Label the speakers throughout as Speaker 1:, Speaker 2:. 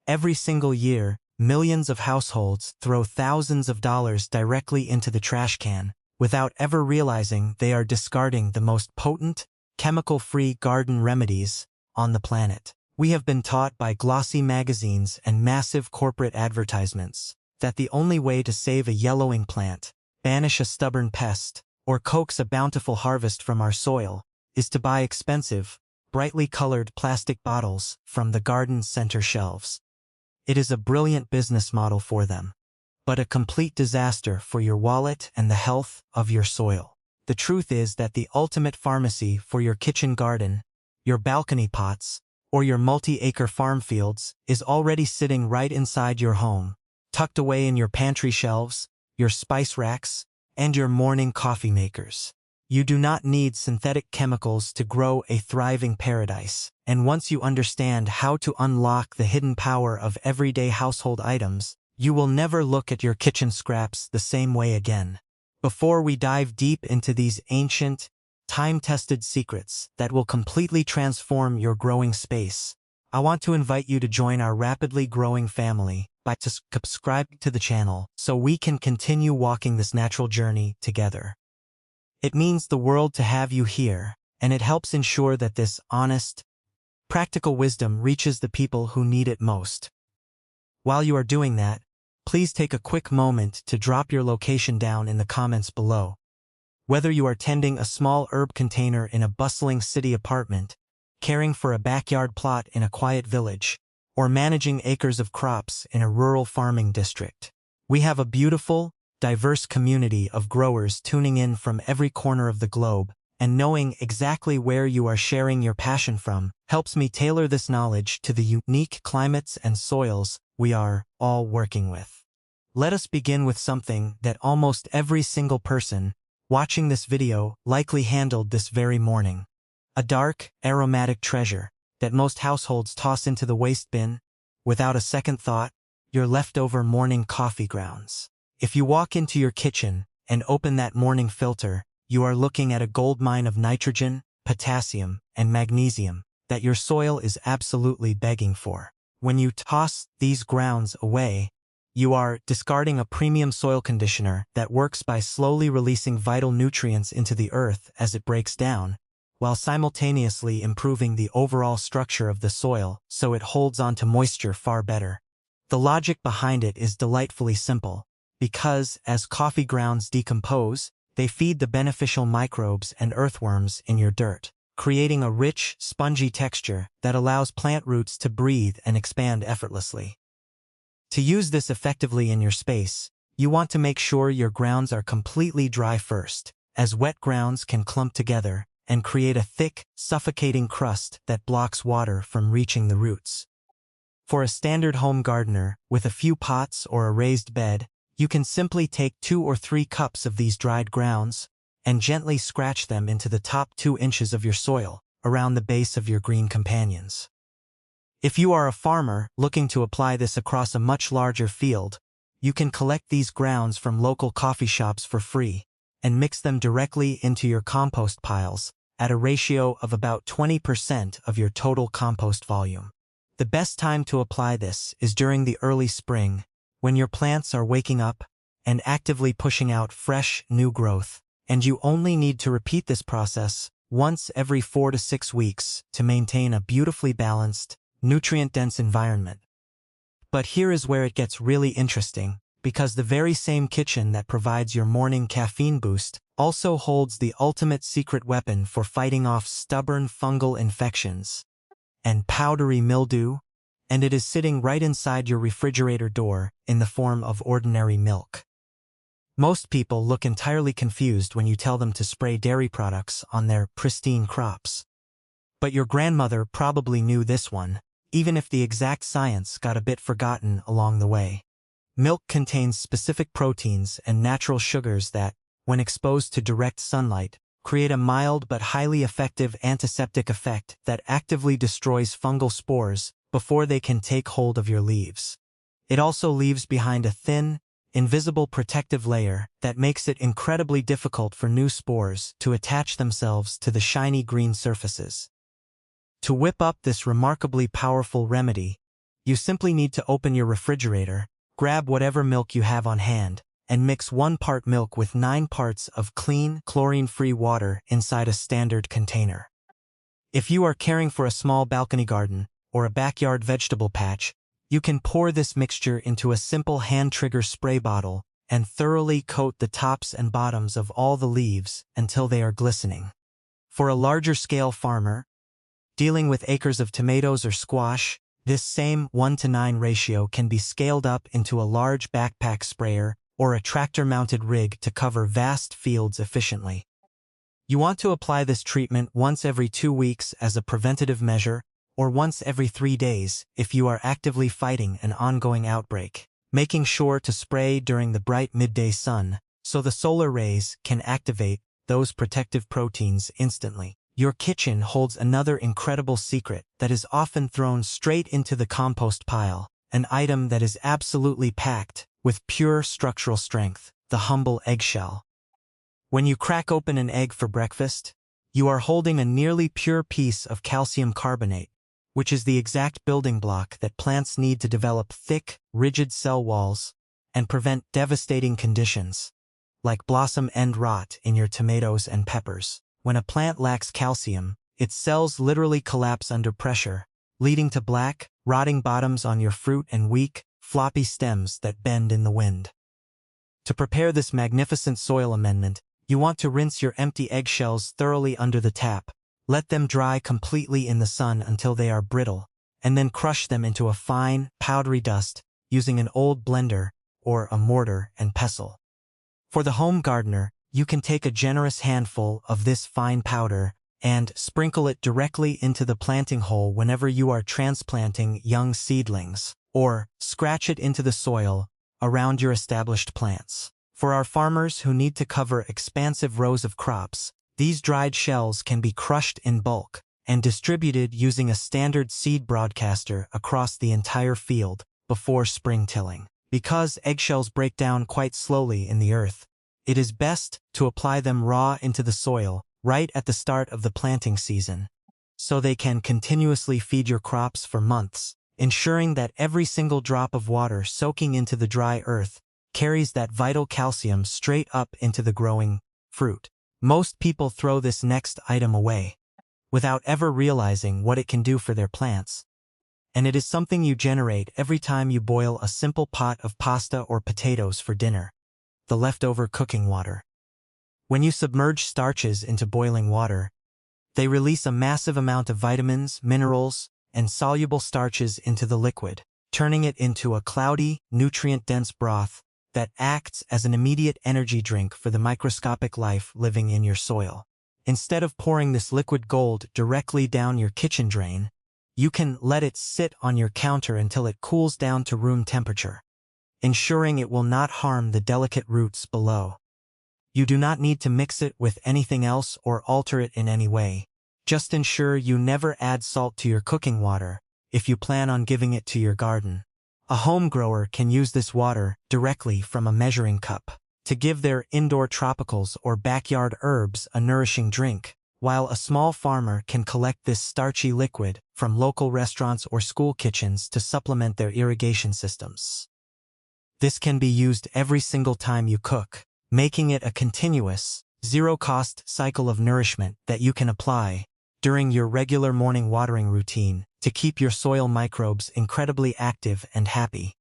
Speaker 1: Every single year, millions of households throw thousands of dollars directly into the trash can, without ever realizing they are discarding the most potent, chemical-free garden remedies on the planet. We have been taught by glossy magazines and massive corporate advertisements that the only way to save a yellowing plant, banish a stubborn pest, or coax a bountiful harvest from our soil is to buy expensive, brightly colored plastic bottles from the garden center shelves. It is a brilliant business model for them, but a complete disaster for your wallet and the health of your soil. The truth is that the ultimate pharmacy for your kitchen garden, your balcony pots, or your multi-acre farm fields is already sitting right inside your home, tucked away in your pantry shelves, your spice racks, and your morning coffee makers. You do not need synthetic chemicals to grow a thriving paradise, and once you understand how to unlock the hidden power of everyday household items, you will never look at your kitchen scraps the same way again. Before we dive deep into these ancient, time-tested secrets that will completely transform your growing space, I want to invite you to join our rapidly growing family by subscribing to the channel so we can continue walking this natural journey together. It means the world to have you here, and it helps ensure that this honest, practical wisdom reaches the people who need it most. While you are doing that, please take a quick moment to drop your location down in the comments below. Whether you are tending a small herb container in a bustling city apartment, caring for a backyard plot in a quiet village, or managing acres of crops in a rural farming district, we have a beautiful, diverse community of growers tuning in from every corner of the globe, and knowing exactly where you are sharing your passion from helps me tailor this knowledge to the unique climates and soils we are all working with. Let us begin with something that almost every single person watching this video likely handled this very morning. A dark, aromatic treasure that most households toss into the waste bin without a second thought: your leftover morning coffee grounds. If you walk into your kitchen and open that morning filter, you are looking at a goldmine of nitrogen, potassium, and magnesium that your soil is absolutely begging for. When you toss these grounds away, you are discarding a premium soil conditioner that works by slowly releasing vital nutrients into the earth as it breaks down, while simultaneously improving the overall structure of the soil so it holds on to moisture far better. The logic behind it is delightfully simple, because as coffee grounds decompose, they feed the beneficial microbes and earthworms in your dirt, creating a rich, spongy texture that allows plant roots to breathe and expand effortlessly. To use this effectively in your space, you want to make sure your grounds are completely dry first, as wet grounds can clump together and create a thick, suffocating crust that blocks water from reaching the roots. For a standard home gardener with a few pots or a raised bed, you can simply take 2 or 3 cups of these dried grounds and gently scratch them into the top 2 inches of your soil, around the base of your green companions. If you are a farmer looking to apply this across a much larger field, you can collect these grounds from local coffee shops for free and mix them directly into your compost piles at a ratio of about 20% of your total compost volume. The best time to apply this is during the early spring, when your plants are waking up and actively pushing out fresh, new growth, and you only need to repeat this process once every 4 to 6 weeks to maintain a beautifully balanced, nutrient-dense environment. But here is where it gets really interesting, because the very same kitchen that provides your morning caffeine boost also holds the ultimate secret weapon for fighting off stubborn fungal infections and powdery mildew, and it is sitting right inside your refrigerator door in the form of ordinary milk. Most people look entirely confused when you tell them to spray dairy products on their pristine crops. But your grandmother probably knew this one, even if the exact science got a bit forgotten along the way. Milk contains specific proteins and natural sugars that, when exposed to direct sunlight, create a mild but highly effective antiseptic effect that actively destroys fungal spores before they can take hold of your leaves. It also leaves behind a thin, invisible protective layer that makes it incredibly difficult for new spores to attach themselves to the shiny green surfaces. To whip up this remarkably powerful remedy, You simply need to open your refrigerator, grab whatever milk you have on hand, and mix 1 part milk with 9 parts of clean, chlorine-free water inside a standard container. If you are caring for a small balcony garden or a backyard vegetable patch, you can pour this mixture into a simple hand-trigger spray bottle and thoroughly coat the tops and bottoms of all the leaves until they are glistening. For a larger-scale farmer, dealing with acres of tomatoes or squash, this same 1:9 ratio can be scaled up into a large backpack sprayer or a tractor-mounted rig to cover vast fields efficiently. You want to apply this treatment once every 2 weeks as a preventative measure, or once every 3 days if you are actively fighting an ongoing outbreak, making sure to spray during the bright midday sun so the solar rays can activate those protective proteins instantly. Your kitchen holds another incredible secret that is often thrown straight into the compost pile, an item that is absolutely packed with pure structural strength, the humble eggshell. When you crack open an egg for breakfast, you are holding a nearly pure piece of calcium carbonate, which is the exact building block that plants need to develop thick, rigid cell walls and prevent devastating conditions, like blossom end rot in your tomatoes and peppers. When a plant lacks calcium, its cells literally collapse under pressure, leading to black, rotting bottoms on your fruit and weak, floppy stems that bend in the wind. To prepare this magnificent soil amendment, you want to rinse your empty eggshells thoroughly under the tap, let them dry completely in the sun until they are brittle, and then crush them into a fine, powdery dust using an old blender or a mortar and pestle. For the home gardener, you can take a generous handful of this fine powder and sprinkle it directly into the planting hole whenever you are transplanting young seedlings, or scratch it into the soil around your established plants. For our farmers who need to cover expansive rows of crops, these dried shells can be crushed in bulk and distributed using a standard seed broadcaster across the entire field before spring tilling. Because eggshells break down quite slowly in the earth, it is best to apply them raw into the soil right at the start of the planting season, so they can continuously feed your crops for months, ensuring that every single drop of water soaking into the dry earth carries that vital calcium straight up into the growing fruit. Most people throw this next item away without ever realizing what it can do for their plants. And it is something you generate every time you boil a simple pot of pasta or potatoes for dinner: the leftover cooking water. When you submerge starches into boiling water, they release a massive amount of vitamins, minerals, and soluble starches into the liquid, turning it into a cloudy, nutrient-dense broth that acts as an immediate energy drink for the microscopic life living in your soil. Instead of pouring this liquid gold directly down your kitchen drain, you can let it sit on your counter until it cools down to room temperature, ensuring it will not harm the delicate roots below. You do not need to mix it with anything else or alter it in any way. Just ensure you never add salt to your cooking water if you plan on giving it to your garden. A home grower can use this water directly from a measuring cup to give their indoor tropicals or backyard herbs a nourishing drink, while a small farmer can collect this starchy liquid from local restaurants or school kitchens to supplement their irrigation systems. This can be used every single time you cook, making it a continuous, zero-cost cycle of nourishment that you can apply during your regular morning watering routine to keep your soil microbes incredibly active and happy.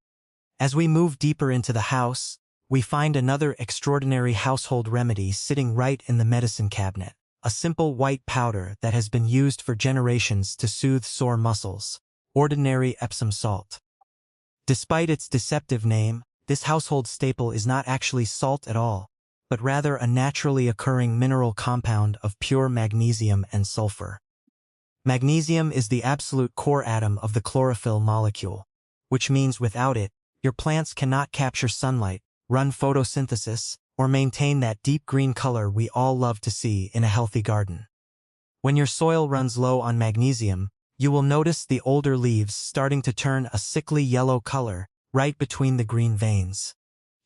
Speaker 1: As we move deeper into the house, we find another extraordinary household remedy sitting right in the medicine cabinet: a simple white powder that has been used for generations to soothe sore muscles: ordinary Epsom salt. Despite its deceptive name, this household staple is not actually salt at all, but rather a naturally occurring mineral compound of pure magnesium and sulfur. Magnesium is the absolute core atom of the chlorophyll molecule, which means without it, your plants cannot capture sunlight, run photosynthesis, or maintain that deep green color we all love to see in a healthy garden. When your soil runs low on magnesium, you will notice the older leaves starting to turn a sickly yellow color right between the green veins.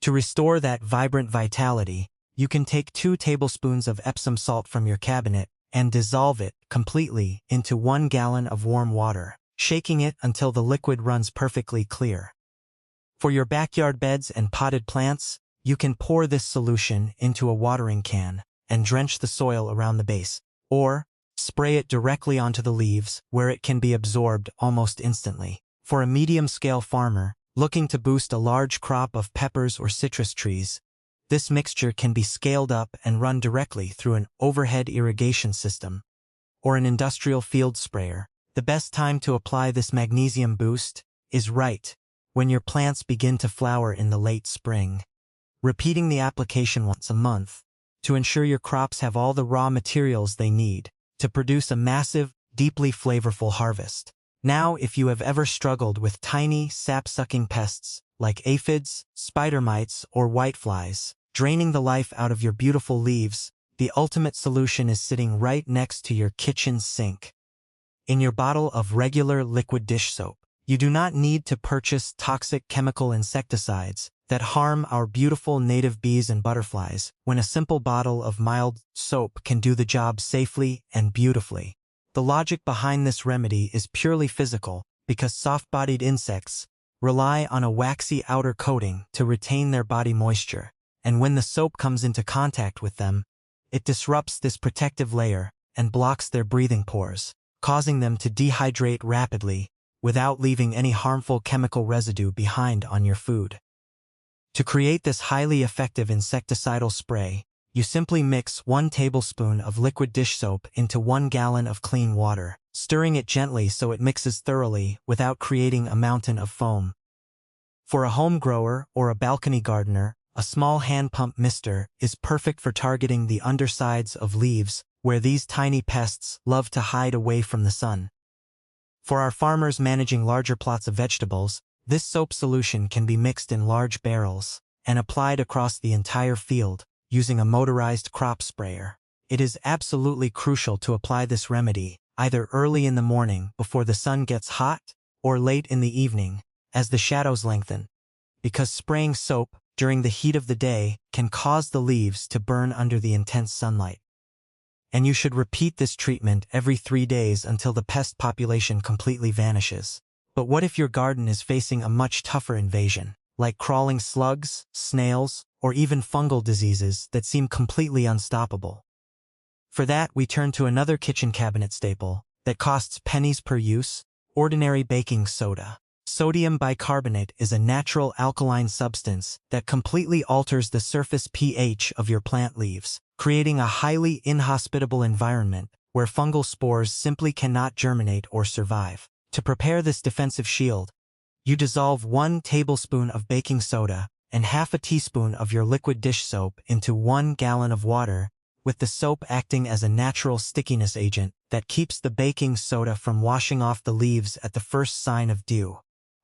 Speaker 1: To restore that vibrant vitality, you can take 2 tablespoons of Epsom salt from your cabinet and dissolve it completely into 1 gallon of warm water. shaking it until the liquid runs perfectly clear. For your backyard beds and potted plants, you can pour this solution into a watering can and drench the soil around the base, or spray it directly onto the leaves where it can be absorbed almost instantly. For a medium-scale farmer looking to boost a large crop of peppers or citrus trees, this mixture can be scaled up and run directly through an overhead irrigation system or an industrial field sprayer. The best time to apply this magnesium boost is right when your plants begin to flower in the late spring. Repeating the application once a month to ensure your crops have all the raw materials they need to produce a massive, deeply flavorful harvest. Now, if you have ever struggled with tiny, sap-sucking pests like aphids, spider mites, or whiteflies, draining the life out of your beautiful leaves, the ultimate solution is sitting right next to your kitchen sink. In your bottle of regular liquid dish soap, you do not need to purchase toxic chemical insecticides that harm our beautiful native bees and butterflies, when a simple bottle of mild soap can do the job safely and beautifully. The logic behind this remedy is purely physical, because soft-bodied insects rely on a waxy outer coating to retain their body moisture, and when the soap comes into contact with them, it disrupts this protective layer and blocks their breathing pores, causing them to dehydrate rapidly without leaving any harmful chemical residue behind on your food. To create this highly effective insecticidal spray, you simply mix 1 tablespoon of liquid dish soap into 1 gallon of clean water, stirring it gently so it mixes thoroughly without creating a mountain of foam. For a home grower or a balcony gardener, a small hand pump mister is perfect for targeting the undersides of leaves where these tiny pests love to hide away from the sun. For our farmers managing larger plots of vegetables, this soap solution can be mixed in large barrels and applied across the entire field using a motorized crop sprayer. It is absolutely crucial to apply this remedy either early in the morning before the sun gets hot or late in the evening as the shadows lengthen, because spraying soap during the heat of the day can cause the leaves to burn under the intense sunlight. And you should repeat this treatment every 3 days until the pest population completely vanishes. But what if your garden is facing a much tougher invasion, like crawling slugs, snails, or even fungal diseases that seem completely unstoppable? For that, we turn to another kitchen cabinet staple that costs pennies per use: ordinary baking soda. Sodium bicarbonate is a natural alkaline substance that completely alters the surface pH of your plant leaves, creating a highly inhospitable environment where fungal spores simply cannot germinate or survive. To prepare this defensive shield, you dissolve 1 tablespoon of baking soda and half a teaspoon of your liquid dish soap into 1 gallon of water, with the soap acting as a natural stickiness agent that keeps the baking soda from washing off the leaves at the first sign of dew.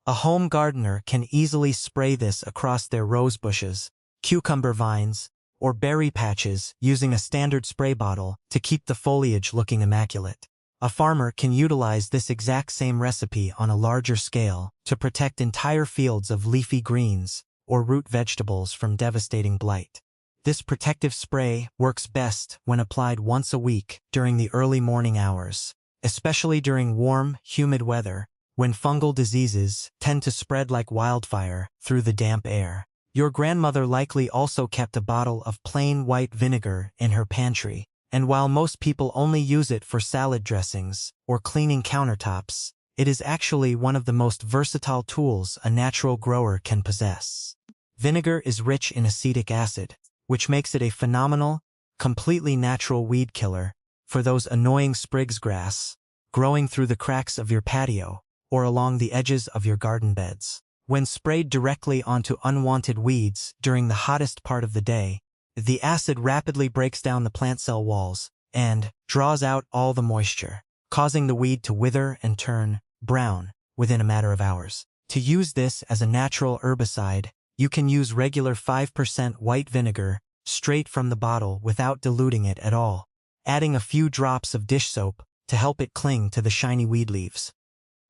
Speaker 1: A home gardener can easily spray this across their rose bushes, cucumber vines, or berry patches using a standard spray bottle to keep the foliage looking immaculate. A farmer can utilize this exact same recipe on a larger scale to protect entire fields of leafy greens or root vegetables from devastating blight. This protective spray works best when applied once a week during the early morning hours, especially during warm, humid weather, when fungal diseases tend to spread like wildfire through the damp air. Your grandmother likely also kept a bottle of plain white vinegar in her pantry, and while most people only use it for salad dressings or cleaning countertops, it is actually one of the most versatile tools a natural grower can possess. Vinegar is rich in acetic acid, which makes it a phenomenal, completely natural weed killer for those annoying sprigs grass growing through the cracks of your patio or along the edges of your garden beds. When sprayed directly onto unwanted weeds during the hottest part of the day, the acid rapidly breaks down the plant cell walls and draws out all the moisture, causing the weed to wither and turn brown within a matter of hours. To use this as a natural herbicide, you can use regular 5% white vinegar straight from the bottle without diluting it at all, adding a few drops of dish soap to help it cling to the shiny weed leaves.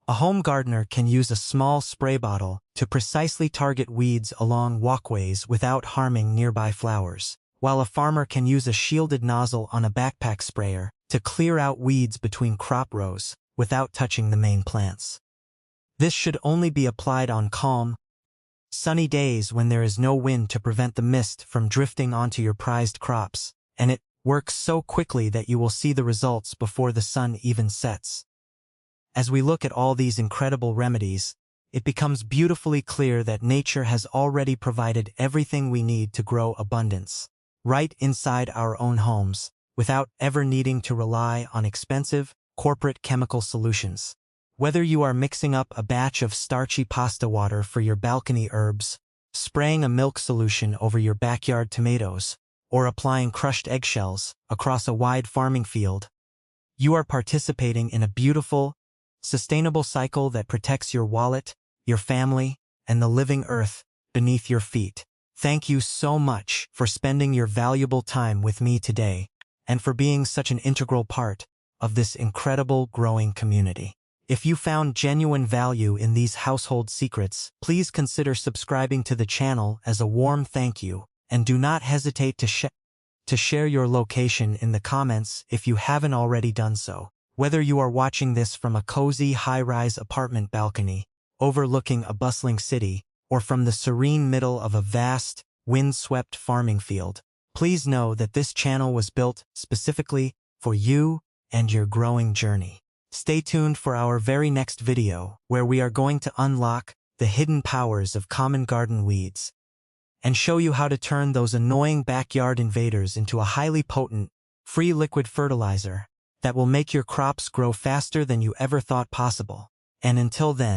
Speaker 1: A home gardener can use a small spray bottle to precisely target weeds along walkways without harming nearby flowers, while a farmer can use a shielded nozzle on a backpack sprayer to clear out weeds between crop rows without touching the main plants. This should only be applied on calm, sunny days when there is no wind to prevent the mist from drifting onto your prized crops, and it works so quickly that you will see the results before the sun even sets. As we look at all these incredible remedies, it becomes beautifully clear that nature has already provided everything we need to grow abundance, right inside our own homes, without ever needing to rely on expensive, corporate chemical solutions. Whether you are mixing up a batch of starchy pasta water for your balcony herbs, spraying a milk solution over your backyard tomatoes, or applying crushed eggshells across a wide farming field, you are participating in a beautiful, sustainable cycle that protects your wallet, your family, and the living earth beneath your feet. Thank you so much for spending your valuable time with me today, and for being such an integral part of this incredible growing community. If you found genuine value in these household secrets, please consider subscribing to the channel as a warm thank you, and do not hesitate to share your location in the comments if you haven't already done so. Whether you are watching this from a cozy high-rise apartment balcony, overlooking a bustling city, or from the serene middle of a vast, wind-swept farming field, please know that this channel was built specifically for you and your growing journey. Stay tuned for our very next video, where we are going to unlock the hidden powers of common garden weeds and show you how to turn those annoying backyard invaders into a highly potent, free liquid fertilizer that will make your crops grow faster than you ever thought possible. And until then,